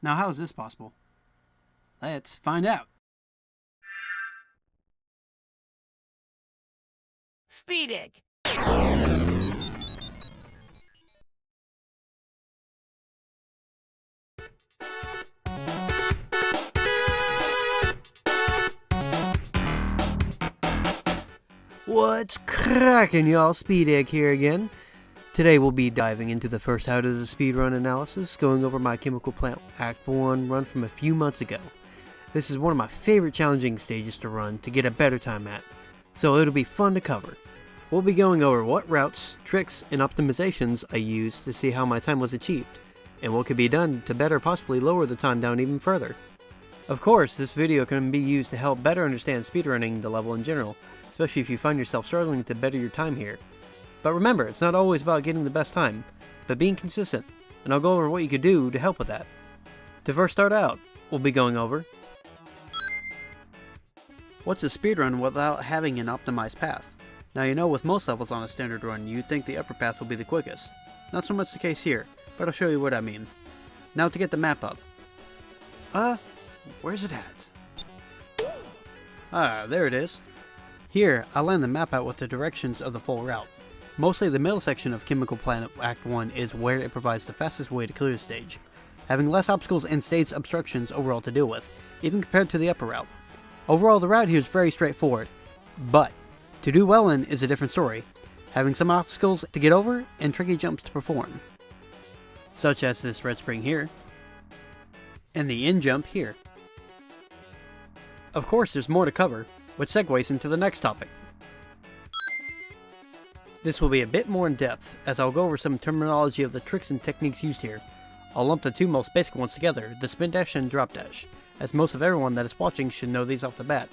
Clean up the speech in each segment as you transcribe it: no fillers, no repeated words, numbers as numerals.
Now how is this possible? Let's find out. Speeding! What's crackin', y'all? Speed Egg here again. Today we'll be diving into the first how does a speedrun analysis, going over my Chemical Plant Act 1 run from a few months ago. This is one of my favorite challenging stages to run to get a better time at, so it'll be fun to cover. We'll be going over what routes, tricks, and optimizations I used to see how my time was achieved, and what could be done to better possibly lower the time down even further. Of course, this video can be used to help better understand speedrunning the level in general, especially if you find yourself struggling to better your time here. But remember, it's not always about getting the best time, but being consistent, and I'll go over what you could do to help with that. To first start out, we'll be going over what's a speedrun without having an optimized path. Now you know with most levels on a standard run, you'd think the upper path will be the quickest. Not so much the case here, but I'll show you what I mean. Now to get the map up. Where's it at? There it is. Here, I land the map out with the directions of the full route. Mostly the middle section of Chemical Plant Act 1 is where it provides the fastest way to clear the stage, having less obstacles and stage obstructions overall to deal with, even compared to the upper route. Overall, the route here is very straightforward, but to do well in is a different story, having some obstacles to get over and tricky jumps to perform, such as this red spring here, and the in jump here. Of course, there's more to cover, which segues into the next topic. This will be a bit more in depth, as I'll go over some terminology of the tricks and techniques used here. I'll lump the two most basic ones together, the spin dash and drop dash, as most of everyone that is watching should know these off the bat.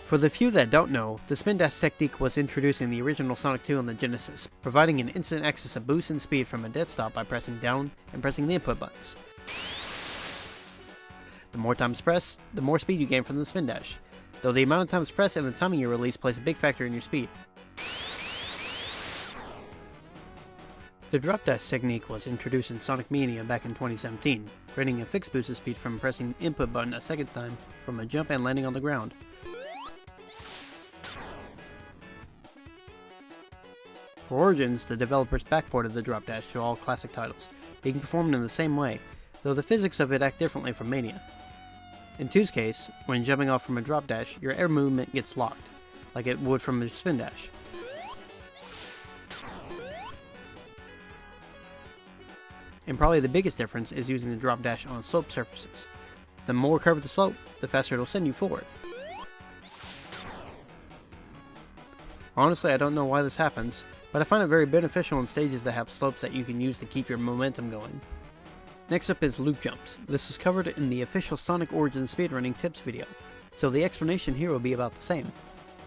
For the few that don't know, the spin dash technique was introduced in the original Sonic 2 on the Genesis, providing an instant access of boost and speed from a dead stop by pressing down and pressing the input buttons. The more times pressed, the more speed you gain from the spin dash, though the amount of times pressed and the timing you release plays a big factor in your speed. The drop dash technique was introduced in Sonic Mania back in 2017, creating a fixed boost of speed from pressing input button a second time from a jump and landing on the ground. For Origins, the developers backported the drop dash to all classic titles, being performed in the same way, though the physics of it act differently from Mania. In 2's case, when jumping off from a drop dash, your air movement gets locked, like it would from a spin dash. And probably the biggest difference is using the drop dash on slope surfaces. The more curved the slope, the faster it'll send you forward. Honestly, I don't know why this happens, but I find it very beneficial in stages that have slopes that you can use to keep your momentum going. Next up is loop jumps. This was covered in the official Sonic Origins speedrunning tips video, so the explanation here will be about the same.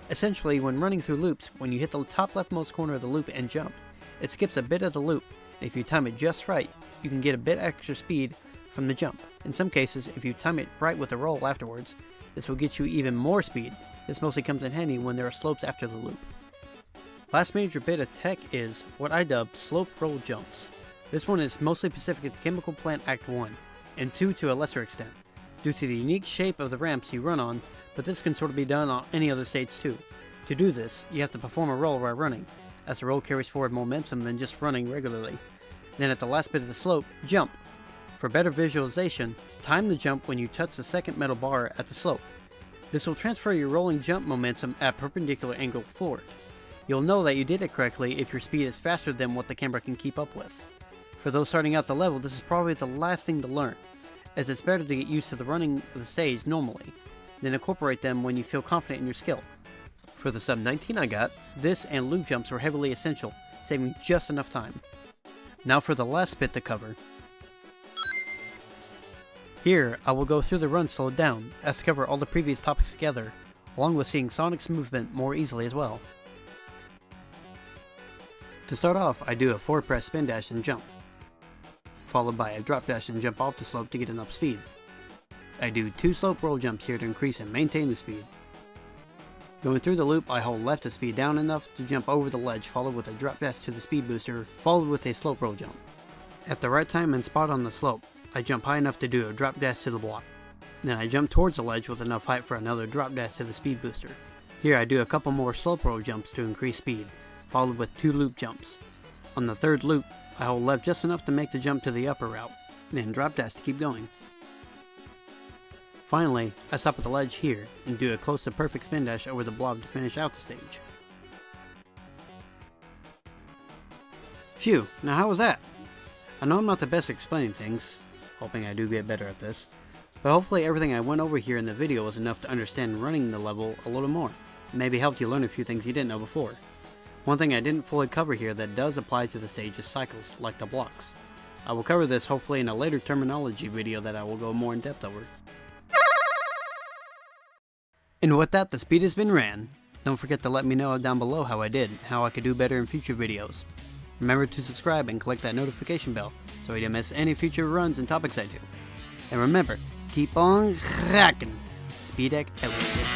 Essentially, when running through loops, when you hit the top leftmost corner of the loop and jump, it skips a bit of the loop. If you time it just right, you can get a bit extra speed from the jump. In some cases, if you time it right with the roll afterwards, this will get you even more speed. This mostly comes in handy when there are slopes after the loop. Last major bit of tech is what I dubbed slope roll jumps. This one is mostly specific to Chemical Plant Act 1, and 2 to a lesser extent, due to the unique shape of the ramps you run on, but this can sort of be done on any other stage too. To do this, you have to perform a roll while running, as the roll carries forward momentum than just running regularly. Then at the last bit of the slope, jump. For better visualization, time the jump when you touch the second metal bar at the slope. This will transfer your rolling jump momentum at perpendicular angle forward. You'll know that you did it correctly if your speed is faster than what the camera can keep up with. For those starting out the level, this is probably the last thing to learn, as it's better to get used to the running of the stage normally, then incorporate them when you feel confident in your skill. For the sub 19 I got, this and loop jumps were heavily essential, saving just enough time. Now for the last bit to cover. Here, I will go through the run slowed down, as to cover all the previous topics together, along with seeing Sonic's movement more easily as well. To start off, I do a forward press spin dash and jump, followed by a drop dash and jump off the slope to get enough speed. I do 2 slope roll jumps here to increase and maintain the speed. Going through the loop, I hold left to speed down enough to jump over the ledge, followed with a drop dash to the speed booster, followed with a slope roll jump. At the right time and spot on the slope, I jump high enough to do a drop dash to the block. Then I jump towards the ledge with enough height for another drop dash to the speed booster. Here I do a couple more slope roll jumps to increase speed, followed with 2 loop jumps. On the third loop, I hold left just enough to make the jump to the upper route, then drop dash to keep going. Finally, I stop at the ledge here and do a close to perfect spin dash over the blob to finish out the stage. Phew, now how was that? I know I'm not the best at explaining things, hoping I do get better at this, but hopefully everything I went over here in the video was enough to understand running the level a little more, and maybe helped you learn a few things you didn't know before. One thing I didn't fully cover here that does apply to the stage is cycles, like the blocks. I will cover this hopefully in a later terminology video that I will go more in depth over. And with that, the speed has been ran. Don't forget to let me know down below how I did, how I could do better in future videos. Remember to subscribe and click that notification bell so you don't miss any future runs and topics I do. And remember, keep on cracking. Speed Deck everything.